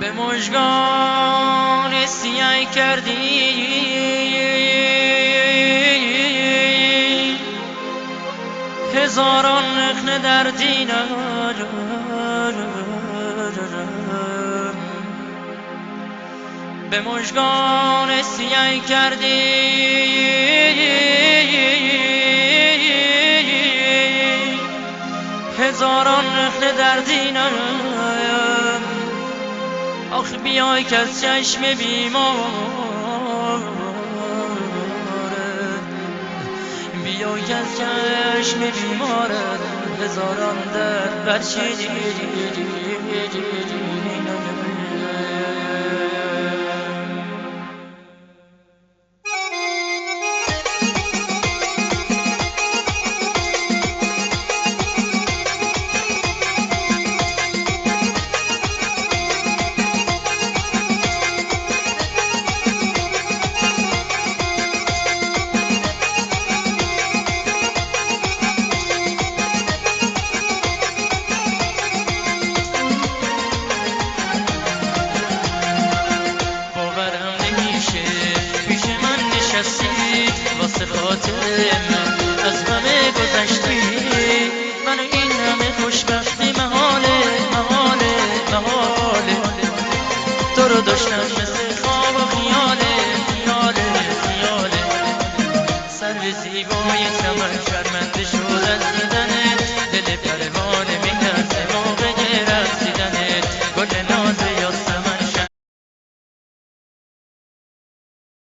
به مژگان سیاه کردی هزاران نخنه در دینم، به مژگان سیاه کردی هزاران نخنه در دینم. آخ بیای که از چشم بیمار، بیای که از چشم بیمارت هزاران درد برچیدی. واسه خاطر من از همه گذشتی، من این همه خوشبختی محاله محاله محاله. تو رو داشتم مثل خواب و خیاله خیاله خیاله. سر زیبا